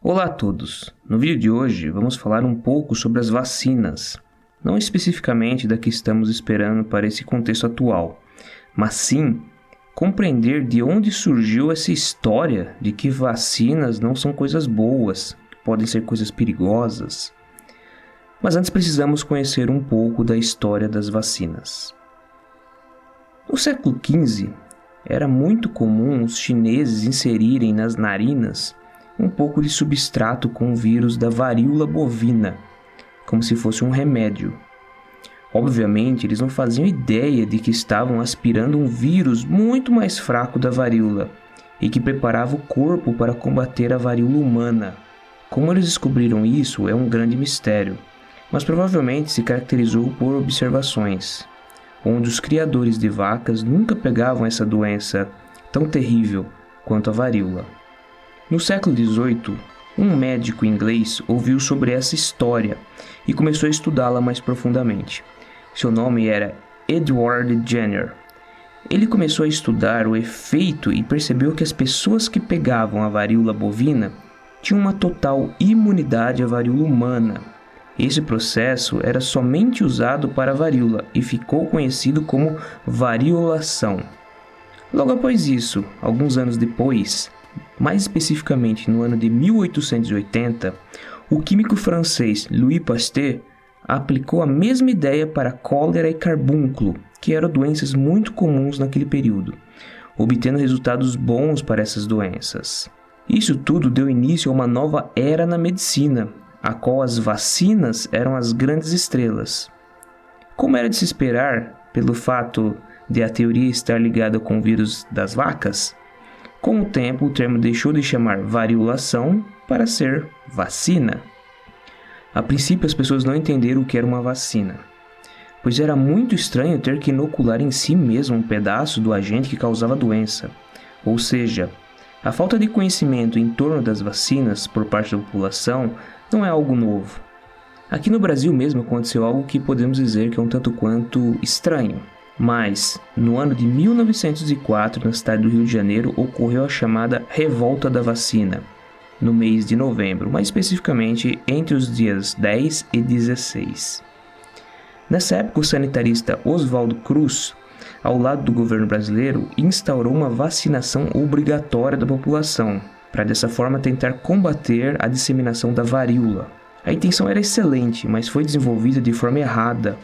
Olá a todos! No vídeo de hoje vamos falar um pouco sobre as vacinas, não especificamente da que estamos esperando para esse contexto atual, mas sim compreender de onde surgiu essa história de que vacinas não são coisas boas, podem ser coisas perigosas. Mas antes precisamos conhecer um pouco da história das vacinas. No século XV, era muito comum os chineses inserirem nas narinas um pouco de substrato com o vírus da varíola bovina, como se fosse um remédio. Obviamente, eles não faziam ideia de que estavam aspirando um vírus muito mais fraco da varíola e que preparava o corpo para combater a varíola humana. Como eles descobriram isso é um grande mistério, mas provavelmente se caracterizou por observações, onde os criadores de vacas nunca pegavam essa doença tão terrível quanto a varíola. No século XVIII, um médico inglês ouviu sobre essa história e começou a estudá-la mais profundamente. Seu nome era Edward Jenner. Ele começou a estudar o efeito e percebeu que as pessoas que pegavam a varíola bovina tinham uma total imunidade à varíola humana. Esse processo era somente usado para a varíola e ficou conhecido como variolação. Logo após isso, alguns anos depois, mais especificamente no ano de 1880, o químico francês Louis Pasteur aplicou a mesma ideia para cólera e carbúnculo, que eram doenças muito comuns naquele período, obtendo resultados bons para essas doenças. Isso tudo deu início a uma nova era na medicina, a qual as vacinas eram as grandes estrelas. Como era de se esperar, pelo fato de a teoria estar ligada com o vírus das vacas, com o tempo, o termo deixou de chamar variolação para ser vacina. A princípio, as pessoas não entenderam o que era uma vacina, pois era muito estranho ter que inocular em si mesmo um pedaço do agente que causava a doença. Ou seja, a falta de conhecimento em torno das vacinas por parte da população não é algo novo. Aqui no Brasil mesmo aconteceu algo que podemos dizer que é um tanto quanto estranho. Mas, no ano de 1904, na cidade do Rio de Janeiro, ocorreu a chamada Revolta da Vacina, no mês de novembro, mais especificamente entre os dias 10 e 16. Nessa época, o sanitarista Oswaldo Cruz, ao lado do governo brasileiro, instaurou uma vacinação obrigatória da população, para dessa forma tentar combater a disseminação da varíola. A intenção era excelente, mas foi desenvolvida de forma errada,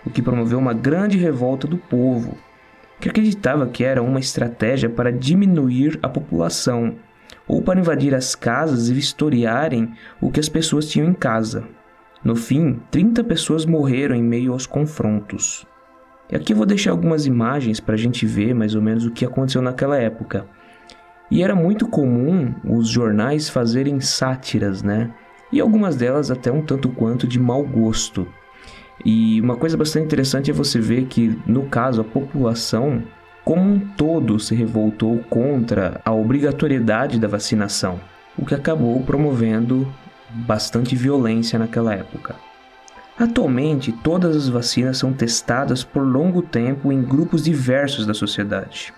o que promoveu uma grande revolta do povo, que acreditava que era uma estratégia para diminuir a população, ou para invadir as casas e vistoriarem o que as pessoas tinham em casa. No fim, 30 pessoas morreram em meio aos confrontos. E aqui eu vou deixar algumas imagens para a gente ver mais ou menos o que aconteceu naquela época. E era muito comum os jornais fazerem sátiras, né? E algumas delas até um tanto quanto de mau gosto. E uma coisa bastante interessante é você ver que, no caso, a população como um todo se revoltou contra a obrigatoriedade da vacinação, o que acabou promovendo bastante violência naquela época. Atualmente, todas as vacinas são testadas por longo tempo em grupos diversos da sociedade.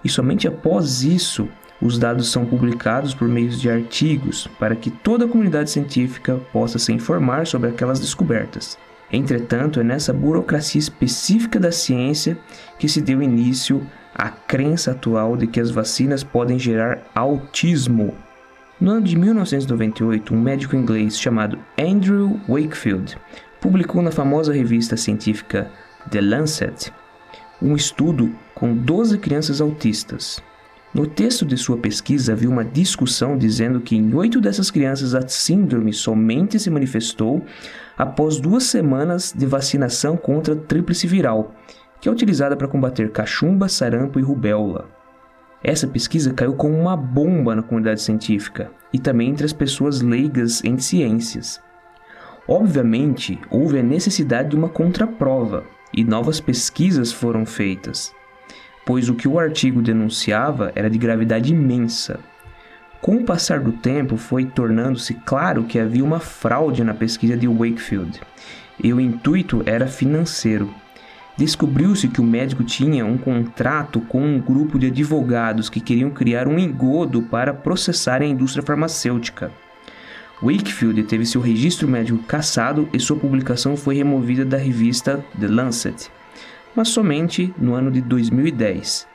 E somente após isso, os dados são publicados por meio de artigos para que toda a comunidade científica possa se informar sobre aquelas descobertas. Entretanto, é nessa burocracia específica da ciência que se deu início à crença atual de que as vacinas podem gerar autismo. No ano de 1998, um médico inglês chamado Andrew Wakefield publicou na famosa revista científica The Lancet um estudo com 12 crianças autistas. No texto de sua pesquisa havia uma discussão dizendo que em 8 dessas crianças a síndrome somente se manifestou após 2 semanas de vacinação contra a tríplice viral, que é utilizada para combater cachumba, sarampo e rubéola. Essa pesquisa caiu como uma bomba na comunidade científica e também entre as pessoas leigas em ciências. Obviamente, houve a necessidade de uma contraprova e novas pesquisas foram feitas, pois o que o artigo denunciava era de gravidade imensa. Com o passar do tempo, foi tornando-se claro que havia uma fraude na pesquisa de Wakefield, e o intuito era financeiro. Descobriu-se que o médico tinha um contrato com um grupo de advogados que queriam criar um engodo para processar a indústria farmacêutica. Wakefield teve seu registro médico cassado e sua publicação foi removida da revista The Lancet, mas somente no ano de 2010.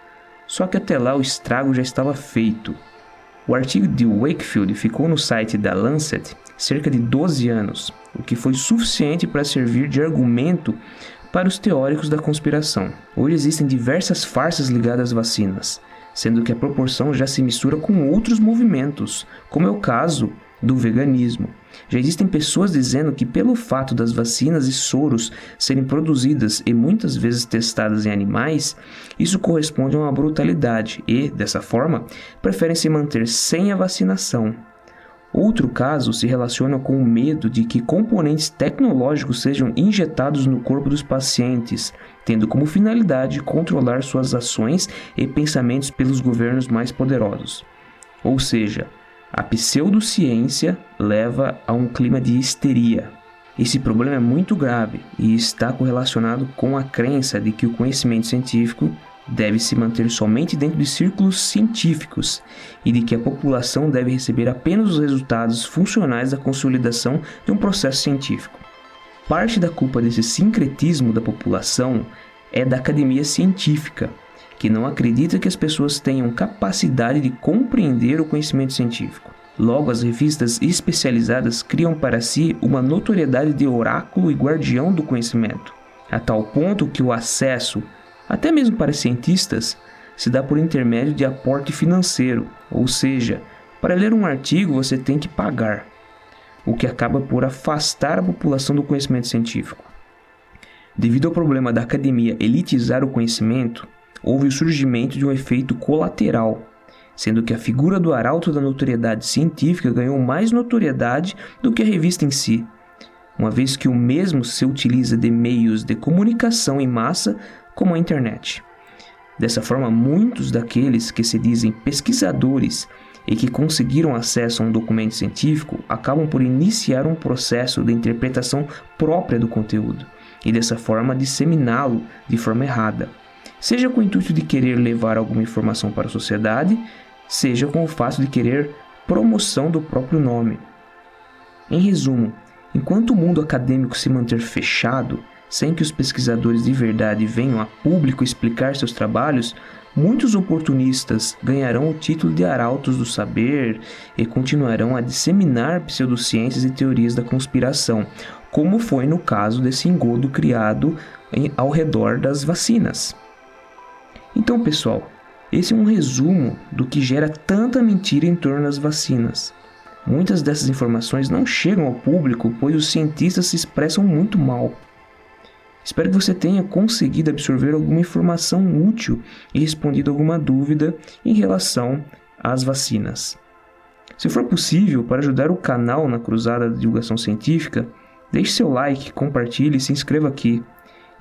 Só que até lá o estrago já estava feito. O artigo de Wakefield ficou no site da Lancet cerca de 12 anos, o que foi suficiente para servir de argumento para os teóricos da conspiração. Hoje existem diversas farsas ligadas às vacinas, sendo que a proporção já se mistura com outros movimentos, como é o caso do veganismo. Já existem pessoas dizendo que pelo fato das vacinas e soros serem produzidas e muitas vezes testadas em animais, isso corresponde a uma brutalidade e, dessa forma, preferem se manter sem a vacinação. Outro caso se relaciona com o medo de que componentes tecnológicos sejam injetados no corpo dos pacientes, tendo como finalidade controlar suas ações e pensamentos pelos governos mais poderosos. Ou seja, a pseudociência leva a um clima de histeria. Esse problema é muito grave e está correlacionado com a crença de que o conhecimento científico deve se manter somente dentro de círculos científicos e de que a população deve receber apenas os resultados funcionais da consolidação de um processo científico. Parte da culpa desse sincretismo da população é da academia científica, que não acredita que as pessoas tenham capacidade de compreender o conhecimento científico. Logo, as revistas especializadas criam para si uma notoriedade de oráculo e guardião do conhecimento, a tal ponto que o acesso, até mesmo para cientistas, se dá por intermédio de aporte financeiro, ou seja, para ler um artigo você tem que pagar, o que acaba por afastar a população do conhecimento científico. Devido ao problema da academia elitizar o conhecimento, houve o surgimento de um efeito colateral, sendo que a figura do arauto da notoriedade científica ganhou mais notoriedade do que a revista em si, uma vez que o mesmo se utiliza de meios de comunicação em massa como a internet. Dessa forma, muitos daqueles que se dizem pesquisadores e que conseguiram acesso a um documento científico acabam por iniciar um processo de interpretação própria do conteúdo e dessa forma disseminá-lo de forma errada, seja com o intuito de querer levar alguma informação para a sociedade, seja com o fato de querer promoção do próprio nome. Em resumo, enquanto o mundo acadêmico se manter fechado, sem que os pesquisadores de verdade venham a público explicar seus trabalhos, muitos oportunistas ganharão o título de arautos do saber e continuarão a disseminar pseudociências e teorias da conspiração, como foi no caso desse engodo criado ao redor das vacinas. Então, pessoal, esse é um resumo do que gera tanta mentira em torno das vacinas. Muitas dessas informações não chegam ao público, pois os cientistas se expressam muito mal. Espero que você tenha conseguido absorver alguma informação útil e respondido alguma dúvida em relação às vacinas. Se for possível, para ajudar o canal na cruzada da divulgação científica, deixe seu like, compartilhe e se inscreva aqui.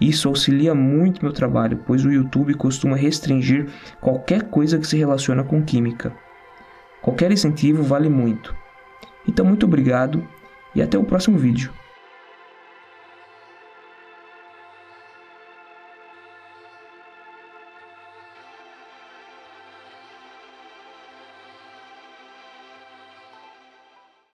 Isso auxilia muito meu trabalho, pois o YouTube costuma restringir qualquer coisa que se relaciona com química. Qualquer incentivo vale muito. Então, muito obrigado e até o próximo vídeo.